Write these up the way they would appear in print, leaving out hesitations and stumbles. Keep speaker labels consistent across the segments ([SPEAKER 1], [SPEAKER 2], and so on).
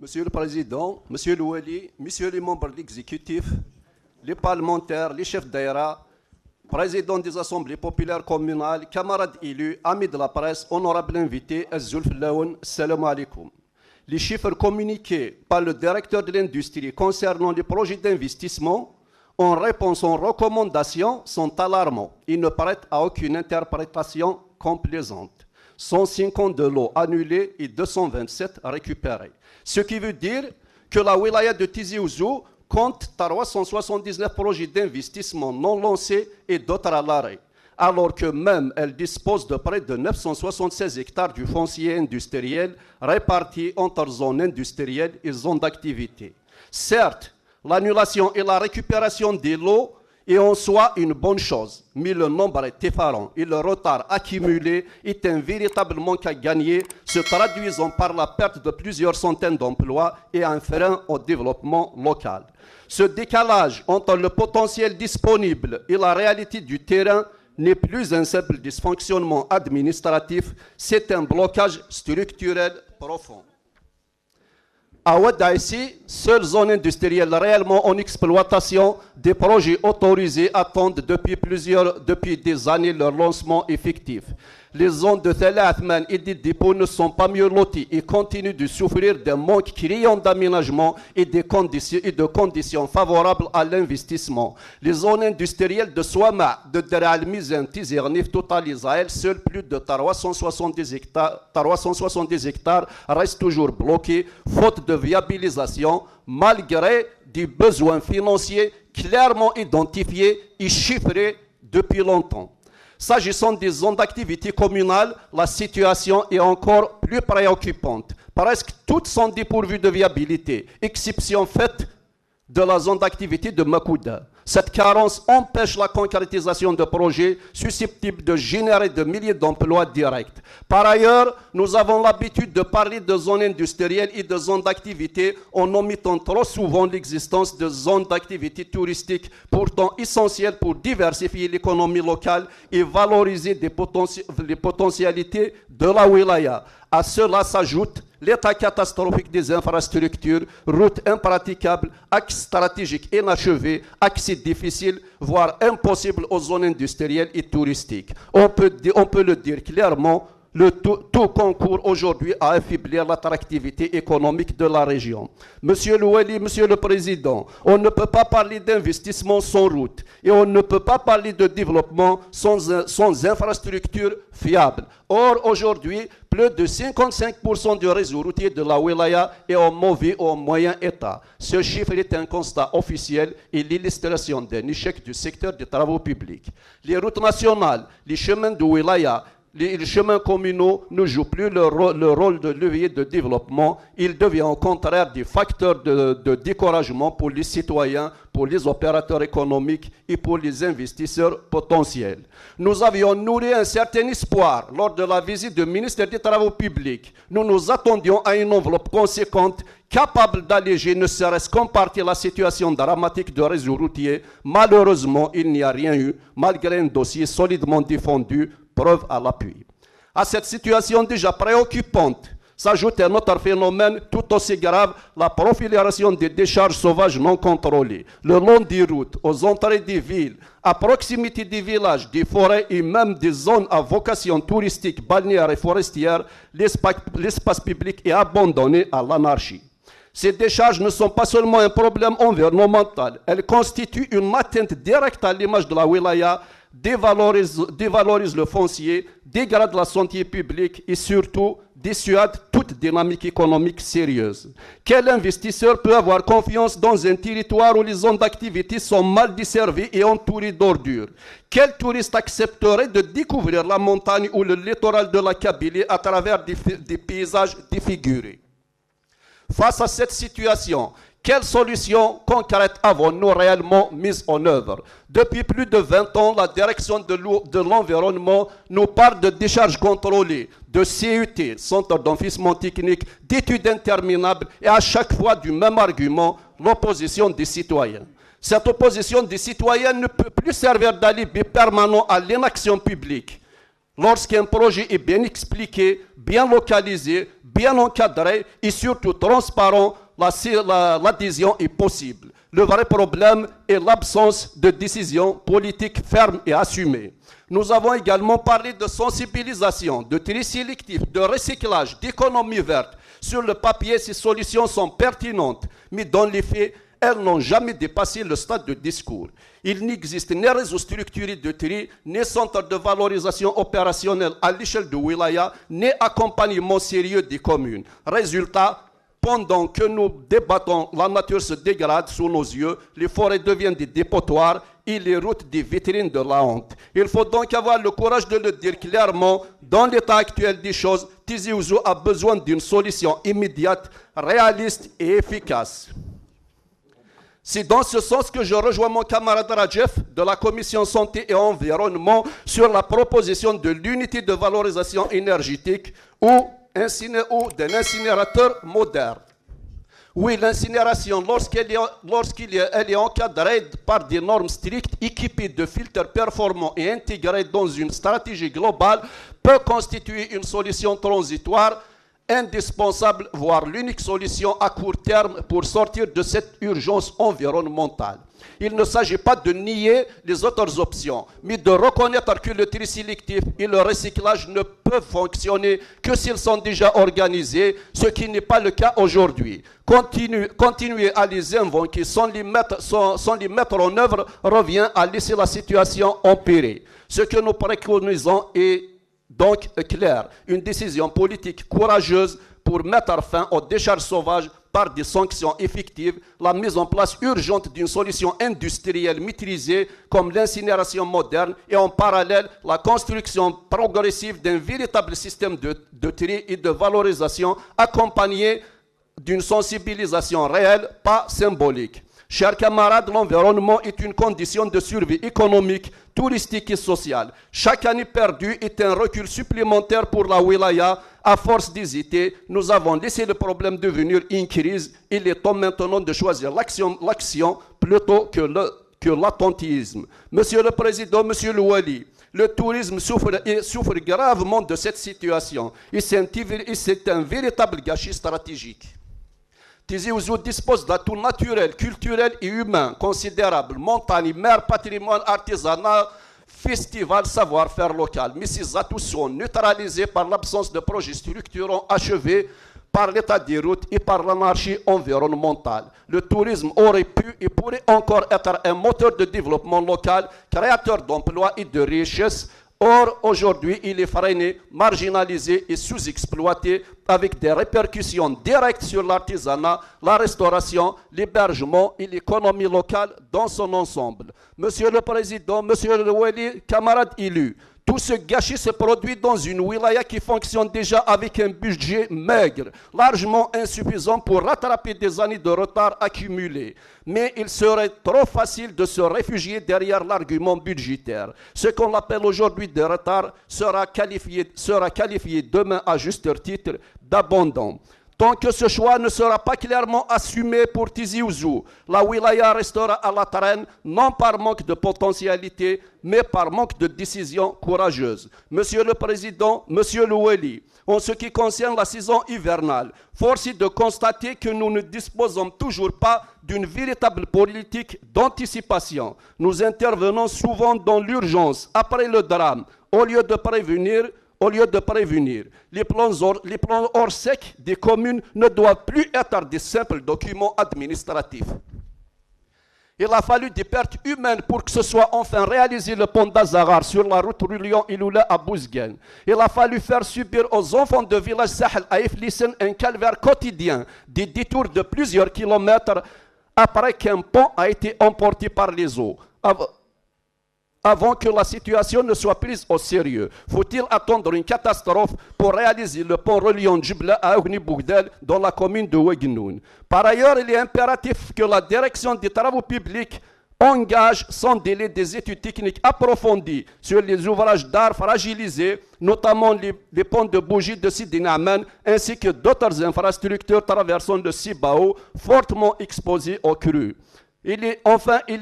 [SPEAKER 1] Monsieur le Président, Monsieur Louali, Messieurs les membres de l'exécutif, les parlementaires, les chefs d'aéra, présidents des assemblées populaires communales, camarades élus, amis de la presse, honorables invités, Azul Filaoun, salam alaikum. Les chiffres communiqués par le directeur de l'industrie concernant les projets d'investissement en réponse aux recommandations sont alarmants. Ils ne prêtent à aucune interprétation complaisante. 150 de lots annulés et 227 récupérés. Ce qui veut dire que la wilaya de Tizi Ouzou compte 379 projets d'investissement non lancés et d'autres à l'arrêt, alors que même elle dispose de près de 976 hectares du foncier industriel répartis entre zones industrielles et zones d'activité. Certes, l'annulation et la récupération des lots est en soi une bonne chose, mais le nombre est effarant et le retard accumulé est un véritable manque à gagner, se traduisant par la perte de plusieurs centaines d'emplois et un frein au développement local. Ce décalage entre le potentiel disponible et la réalité du terrain n'est plus un simple dysfonctionnement administratif, c'est un blocage structurel profond. À Ouadaïsi, seule zone industrielle réellement en exploitation, des projets autorisés attendent depuis des années leur lancement effectif. Les zones de Thala Athman et des dépôts ne sont pas mieux loties et continuent de souffrir d'un manque criant d'aménagement et de conditions favorables à l'investissement. Les zones industrielles de Souama, de Der Al-Mizan, Tizernif totalisent à elles seules plus de 370 hectares restent toujours bloqués, faute de viabilisation, malgré des besoins financiers clairement identifiés et chiffrés depuis longtemps. S'agissant des zones d'activité communale, la situation est encore plus préoccupante. Presque toutes sont dépourvues de viabilité, exception faite de la zone d'activité de Makouda. Cette carence empêche la concrétisation de projets susceptibles de générer de milliers d'emplois directs. Par ailleurs, nous avons l'habitude de parler de zones industrielles et de zones d'activité en omettant trop souvent l'existence de zones d'activité touristique, pourtant essentielles pour diversifier l'économie locale et valoriser les potentialités de la wilaya. À cela s'ajoute l'état catastrophique des infrastructures, routes impraticables, axes stratégiques inachevés, accès difficile, voire impossible aux zones industrielles et touristiques. On peut le dire clairement, tout concourt aujourd'hui à affaiblir l'attractivité économique de la région. Monsieur Louali, Monsieur le Président, on ne peut pas parler d'investissement sans route et on ne peut pas parler de développement sans infrastructures fiables. Or, aujourd'hui, plus de 55% du réseau routier de la wilaya est en mauvais ou en moyen état. Ce chiffre est un constat officiel et l'illustration d'un échec du secteur des travaux publics. Les routes nationales, les chemins de wilaya, les chemins communaux ne jouent plus le rôle de levier de développement. Ils deviennent au contraire des facteurs de découragement pour les citoyens, pour les opérateurs économiques et pour les investisseurs potentiels. Nous avions nourri un certain espoir lors de la visite du ministère des Travaux publics. Nous nous attendions à une enveloppe conséquente capable d'alléger ne serait-ce qu'en partie la situation dramatique du réseau routier. Malheureusement, il n'y a rien eu, malgré un dossier solidement défendu, preuve à l'appui. À cette situation déjà préoccupante s'ajoute un autre phénomène tout aussi grave, la prolifération des décharges sauvages non contrôlées. Le long des routes, aux entrées des villes, à proximité des villages, des forêts et même des zones à vocation touristique, balnéaire et forestière, l'espace public est abandonné à l'anarchie. Ces décharges ne sont pas seulement un problème environnemental, elles constituent une atteinte directe à l'image de la wilaya, dévalorise le foncier, dégrade la santé publique et surtout dissuade toute dynamique économique sérieuse. Quel investisseur peut avoir confiance dans un territoire où les zones d'activité sont mal desservies et entourées d'ordures? Quel touriste accepterait de découvrir la montagne ou le littoral de la Kabylie à travers des paysages défigurés? Face à cette situation, quelles solutions concrètes avons-nous réellement mises en œuvre? Depuis plus de 20 ans, la direction de l'environnement nous parle de décharges contrôlées, de CUT, Centre d'enfouissement technique, d'études interminables et à chaque fois du même argument, l'opposition des citoyens. Cette opposition des citoyens ne peut plus servir d'alibi permanent à l'inaction publique. Lorsqu'un projet est bien expliqué, bien localisé, bien encadré et surtout transparent, l'adhésion est possible. Le vrai problème est l'absence de décision politique ferme et assumée. Nous avons également parlé de sensibilisation, de tri sélectif, de recyclage, d'économie verte. Sur le papier, ces solutions sont pertinentes, mais dans les faits, elles n'ont jamais dépassé le stade de discours. Il n'existe ni réseau structuré de tri, ni centre de valorisation opérationnelle à l'échelle de Wilaya, ni accompagnement sérieux des communes. Résultat, pendant que nous débattons, la nature se dégrade sous nos yeux, les forêts deviennent des dépotoirs et les routes des vitrines de la honte. Il faut donc avoir le courage de le dire clairement. Dans l'état actuel des choses, Tizi Ouzou a besoin d'une solution immédiate, réaliste et efficace. C'est dans ce sens que je rejoins mon camarade Rajef de la Commission Santé et Environnement sur la proposition de l'unité de valorisation énergétique ou d'un incinérateur moderne. Oui, l'incinération, lorsqu'elle est encadrée par des normes strictes, équipée de filtres performants et intégrée dans une stratégie globale, peut constituer une solution transitoire indispensable, voire l'unique solution à court terme pour sortir de cette urgence environnementale. Il ne s'agit pas de nier les autres options, mais de reconnaître que le tri sélectif et le recyclage ne peuvent fonctionner que s'ils sont déjà organisés, ce qui n'est pas le cas aujourd'hui. Continuer à les invoquer sans les mettre en œuvre revient à laisser la situation empirer. Ce que nous préconisons est donc clair, une décision politique courageuse pour mettre fin aux décharges sauvages par des sanctions effectives, la mise en place urgente d'une solution industrielle maîtrisée comme l'incinération moderne et en parallèle la construction progressive d'un véritable système de tri et de valorisation accompagné d'une sensibilisation réelle, pas symbolique. Chers camarades, l'environnement est une condition de survie économique, touristique et sociale. Chaque année perdue est un recul supplémentaire pour la wilaya. À force d'hésiter, nous avons laissé le problème devenir une crise. Il est temps maintenant de choisir l'action plutôt que l'attentisme. Monsieur le Président, Monsieur le Wali, le tourisme souffre gravement de cette situation et c'est un véritable gâchis stratégique. Tizi Ouzou dispose d'atouts naturels, culturels et humains considérables, montagnes, mer, patrimoine artisanal, festival, savoir-faire local. Mais ces atouts sont neutralisés par l'absence de projets structurants achevés, par l'état des routes et par l'anarchie environnementale. Le tourisme aurait pu et pourrait encore être un moteur de développement local, créateur d'emplois et de richesses. Or, aujourd'hui, il est freiné, marginalisé et sous-exploité avec des répercussions directes sur l'artisanat, la restauration, l'hébergement et l'économie locale dans son ensemble. Monsieur le Président, Monsieur le Wali, camarades élus, tout ce gâchis se produit dans une wilaya qui fonctionne déjà avec un budget maigre, largement insuffisant pour rattraper des années de retard accumulés. Mais il serait trop facile de se réfugier derrière l'argument budgétaire. Ce qu'on appelle aujourd'hui de retard sera qualifié demain à juste titre d'abandon. Tant que ce choix ne sera pas clairement assumé pour Tizi Ouzou, la wilaya restera à la traîne, non par manque de potentialité, mais par manque de décision courageuse. Monsieur le Président, Monsieur le Wali, en ce qui concerne la saison hivernale, force est de constater que nous ne disposons toujours pas d'une véritable politique d'anticipation. Nous intervenons souvent dans l'urgence, après le drame, au lieu de prévenir. Les plans hors sec des communes ne doivent plus être des simples documents administratifs. Il a fallu des pertes humaines pour que ce soit enfin réalisé le pont d'Azarar sur la route Lyon-Iloula à Bouzguen. Il a fallu faire subir aux enfants de village Sahel à Iflissen un calvaire quotidien, des détours de plusieurs kilomètres après qu'un pont a été emporté par les eaux. Avant que la situation ne soit prise au sérieux, faut-il attendre une catastrophe pour réaliser le pont reliant Djibla à Ougni Bougdel dans la commune de Ouegnoun? Par ailleurs, il est impératif que la direction des travaux publics engage sans délai des études techniques approfondies sur les ouvrages d'art fragilisés, notamment les ponts de bougies de Sidi Naman, ainsi que d'autres infrastructures traversant le Sibao, fortement exposées aux crues. Il est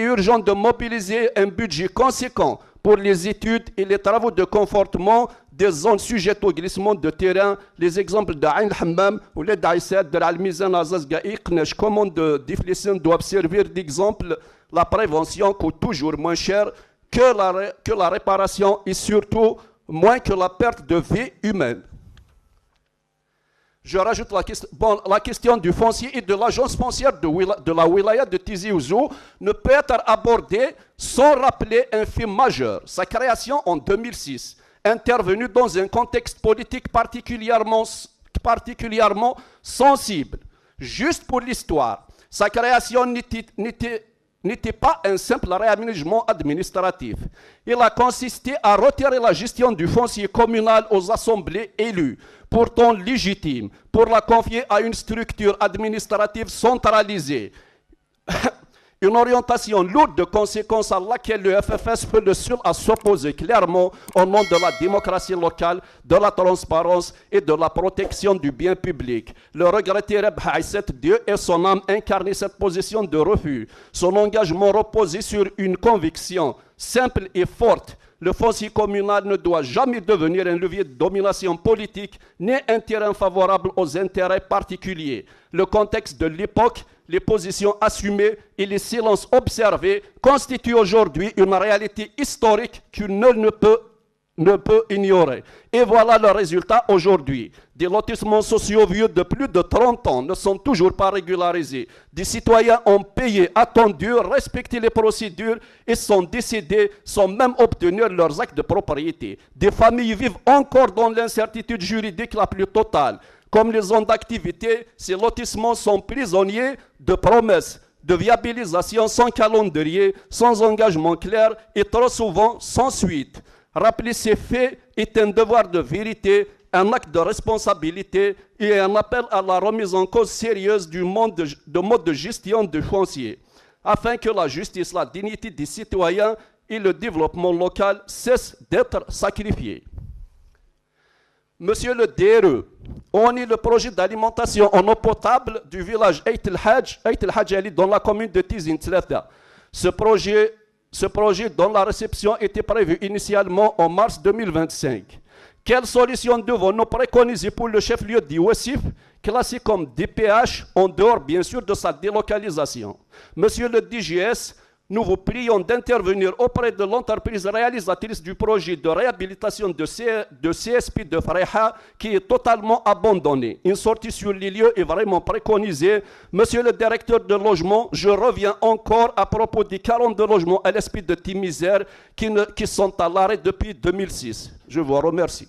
[SPEAKER 1] urgent de mobiliser un budget conséquent pour les études et les travaux de confortement des zones sujettes au glissement de terrain. Les exemples d'Ain al-Hammam ou les d'Aïsad, de Al-Mizan, Azazgaïq, Neshkomon de Diflissin doivent servir d'exemple. La prévention coûte toujours moins cher que la réparation et surtout moins que la perte de vie humaine. Je rajoute la question du foncier et de l'agence foncière de la wilaya de Tizi Ouzou ne peut être abordée sans rappeler un fait majeur. Sa création en 2006, intervenue dans un contexte politique particulièrement sensible. Juste pour l'histoire, sa création n'était pas un simple réaménagement administratif. Il a consisté à retirer la gestion du foncier communal aux assemblées élues, pourtant légitimes, pour la confier à une structure administrative centralisée. Une orientation lourde de conséquences à laquelle le FFS peut le seul à s'opposer clairement au nom de la démocratie locale, de la transparence et de la protection du bien public. Le regretté Reb Haïsset, Dieu et son âme incarnaient cette position de refus. Son engagement reposait sur une conviction simple et forte. Le foncier communal ne doit jamais devenir un levier de domination politique ni un terrain favorable aux intérêts particuliers. Le contexte de l'époque, les positions assumées et les silences observés constituent aujourd'hui une réalité historique que nul ne peut ignorer. Et voilà le résultat aujourd'hui. Des lotissements sociaux vieux de plus de 30 ans ne sont toujours pas régularisés. Des citoyens ont payé, attendu, respecté les procédures et sont décédés sans même obtenir leurs actes de propriété. Des familles vivent encore dans l'incertitude juridique la plus totale. Comme les zones d'activité, ces lotissements sont prisonniers de promesses, de viabilisation sans calendrier, sans engagement clair et trop souvent sans suite. Rappeler ces faits est un devoir de vérité, un acte de responsabilité et un appel à la remise en cause sérieuse du mode de gestion du foncier, afin que la justice, la dignité des citoyens et le développement local cessent d'être sacrifiés. Monsieur le DRE, on est le projet d'alimentation en eau potable du village Ait el-Hajj Ali dans la commune de Tizi Ouzou. Ce projet dont la réception était prévue initialement en mars 2025. Quelles solutions devons-nous préconiser pour le chef-lieu d'Iwessif, classé comme DPH, en dehors bien sûr de sa délocalisation? Monsieur le DGS, nous vous prions d'intervenir auprès de l'entreprise réalisatrice du projet de réhabilitation de CSP de Freha qui est totalement abandonné. Une sortie sur les lieux est vraiment préconisée. Monsieur le directeur de logement, je reviens encore à propos des 42 logements LSP de Timizer qui sont à l'arrêt depuis 2006. Je vous remercie.